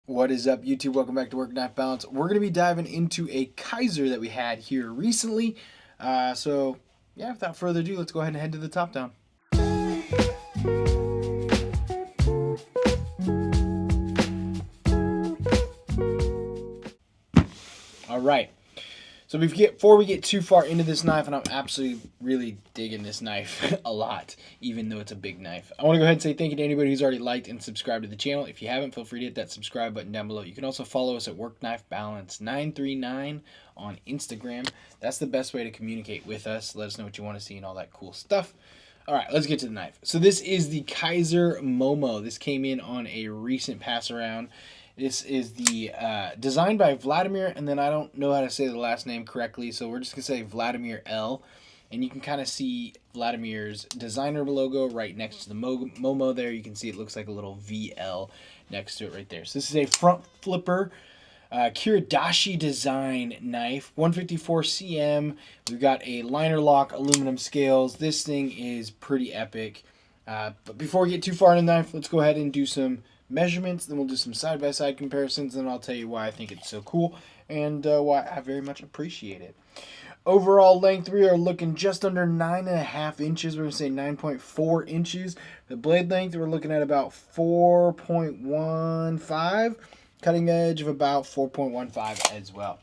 What is up, YouTube? Welcome back to Work Knife Balance. We're going to be diving into a Kaiser that we had here recently. Yeah, without further ado, let's go ahead and head to the top down. All right. So before we get too far into this knife, and I'm absolutely really digging this knife a lot, even though it's a big knife. I want to go ahead and say thank you to anybody who's already liked and subscribed to the channel. If you haven't, feel free to hit that subscribe button down below. You can also follow us at Work Knife Balance 939 on Instagram. That's the best way to communicate with us. Let us know what you want to see and all that cool stuff. All right, let's get to the knife. So this is the Kaiser Momo. This came in on a recent pass around. This is the designed by Vladimir, and then I don't know how to say the last name correctly, so we're just going to say Vladimir L. And you can kind of see Vladimir's designer logo right next to the Momo there. You can see it looks like a little VL next to it right there. So this is a front flipper Kiridashi design knife, 154 cm. We've got a liner lock aluminum scales. This thing is pretty epic. But before we get too far in the knife, let's go ahead and do some measurements, then we'll do some side-by-side comparisons, and I'll tell you why I think it's so cool and why I very much appreciate it. Overall length, we are looking just under 9.5 inches. We're going to say 9.4 inches. The blade length, we're looking at about 4.15. Cutting edge of about 4.15 as well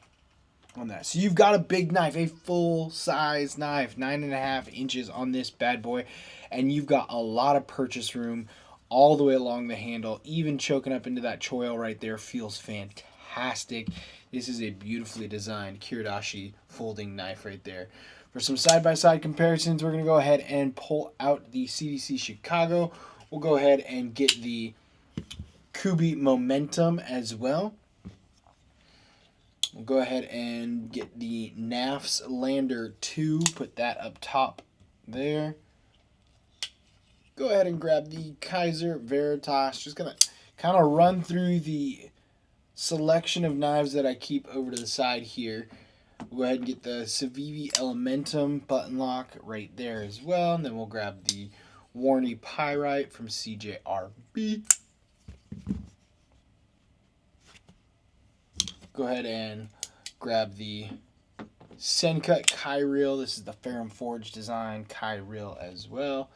on that. So you've got a big knife, a full-size knife, 9.5 inches on this bad boy, and you've got a lot of purchase room all the way along the handle. Even choking up into that choil right there feels fantastic. This is a beautifully designed Kiridashi folding knife right there. For some side-by-side comparisons, we're going to go ahead and pull out the CDC Chicago. We'll go ahead and get the Kubi Momentum as well. We'll go ahead and get the NAFS Lander 2, put that up top there. Go ahead and grab the Kaiser Veritas. Just going to kind of run through the selection of knives that I keep over to the side here. We'll go ahead and get the Civivi Elementum button lock right there as well. And then we'll grab the Warney Pyrite from CJRB. Go ahead and grab the Sencut Kai Reel. This is the Ferrum Forge design Kai Reel as well.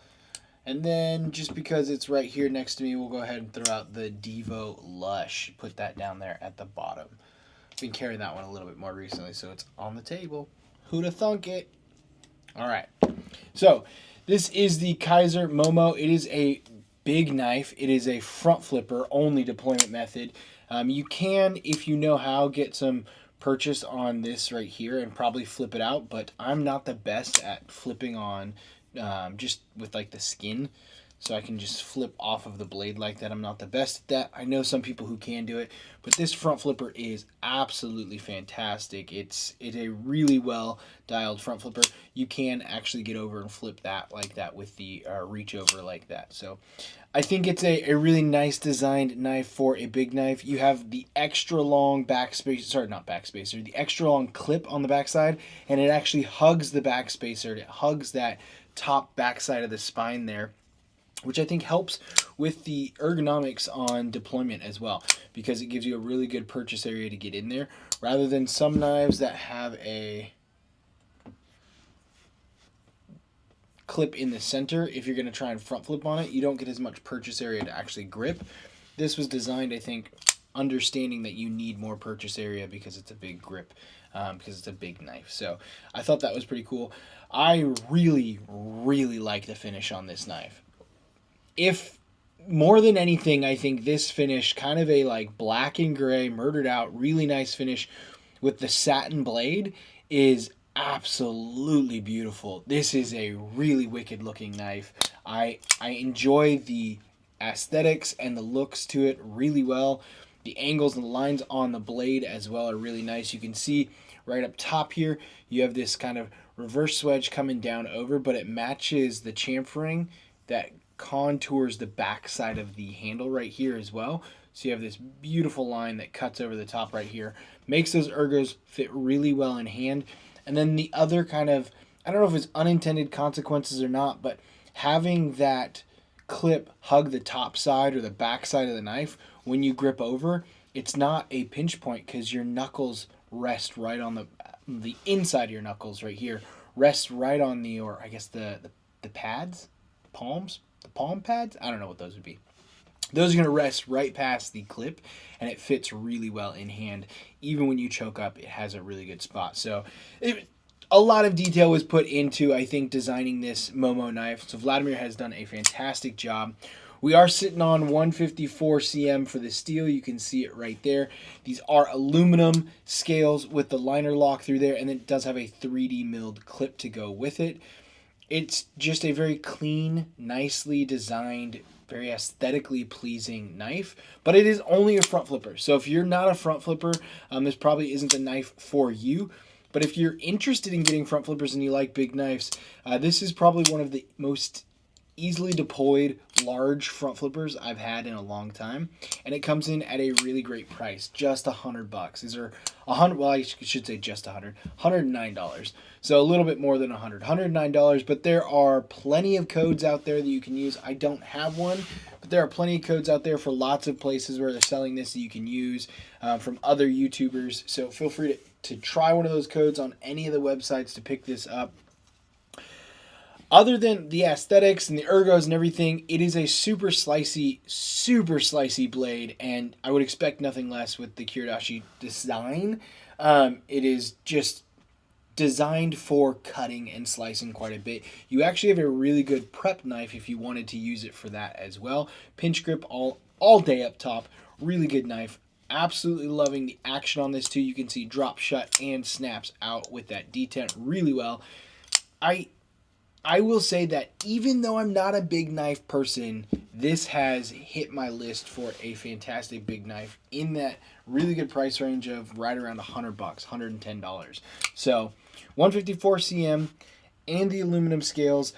And then, just because it's right here next to me, we'll go ahead and throw out the Devo Lush. Put that down there at the bottom. Been carrying that one a little bit more recently, so it's on the table. Who'da thunk it? All right. So, this is the Kaiser Momo. It is a big knife. It is a front flipper only deployment method. You can, if you know how, get some purchase on this right here and probably flip it out, but I'm not the best at flipping on just with like the skin, so I can just flip off of the blade like that. I'm not the best at that. I know some people who can do it, but this front flipper is absolutely fantastic. It's a really well dialed front flipper. You can actually get over and flip that like that with the reach over like that. So I think it's a really nice designed knife for a big knife. You have the extra long the extra long clip on the backside, and it actually hugs the backspacer. It hugs that top backside of the spine there, which I think helps with the ergonomics on deployment as well, because it gives you a really good purchase area to get in there, rather than some knives that have a clip in the center. If you're going to try and front flip on it, you don't get as much purchase area to actually grip. This was designed, I think, understanding that you need more purchase area because it's a big grip, because it's a big knife. So I thought that was pretty cool. I really, really like the finish on this knife. If more than anything, I think this finish, kind of a like black and gray, murdered out, really nice finish with the satin blade, is absolutely beautiful. This is a really wicked looking knife. I enjoy the aesthetics and the looks to it really well. The angles and the lines on the blade as well are really nice. You can see right up top here, you have this kind of reverse wedge coming down over, but it matches the chamfering that contours the back side of the handle right here as well. So you have this beautiful line that cuts over the top right here. Makes those ergos fit really well in hand. And then the other kind of, I don't know if it's unintended consequences or not, but having that clip hug the top side or the back side of the knife when you grip over it's not a pinch point because your knuckles rest right on the inside of your knuckles right here, rest right on the, or I guess the pads, palms, the palm pads. I don't know what those would be. Those are going to rest right past the clip, and it fits really well in hand. Even when you choke up, it has a really good spot. So a lot of detail was put into, I think, designing this Momo knife. So Vladimir has done a fantastic job. We are sitting on 154 cm for the steel. You can see it right there. These are aluminum scales with the liner lock through there, and it does have a 3D milled clip to go with it. It's just a very clean, nicely designed, very aesthetically pleasing knife, but it is only a front flipper. So if you're not a front flipper, this probably isn't the knife for you. But if you're interested in getting front flippers and you like big knives, this is probably one of the most easily deployed large front flippers I've had in a long time, and it comes in at a really great price, just $100. These are $100. Well, I should say just $109. So a little bit more than $109. But there are plenty of codes out there that you can use. I don't have one, but there are plenty of codes out there for lots of places where they're selling this that you can use from other YouTubers. So feel free to try one of those codes on any of the websites to pick this up. Other than the aesthetics and the ergos and everything, it is a super slicey blade, and I would expect nothing less with the Kiridashi design. It is just designed for cutting and slicing quite a bit. You actually have a really good prep knife if you wanted to use it for that as well. Pinch grip all day up top. Really good knife. Absolutely loving the action on this too. You can see drop shut and snaps out with that detent really well. I will say that even though I'm not a big knife person, this has hit my list for a fantastic big knife in that really good price range of right around $100, $110. So 154 cm and the aluminum scales.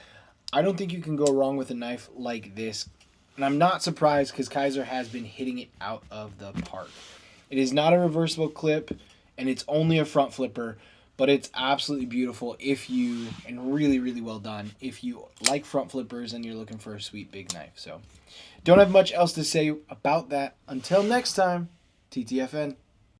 I don't think you can go wrong with a knife like this. And I'm not surprised because Kaiser has been hitting it out of the park. It is not a reversible clip, and it's only a front flipper. But it's absolutely beautiful and really, really well done if you like front flippers and you're looking for a sweet big knife. So don't have much else to say about that. Until next time, TTFN.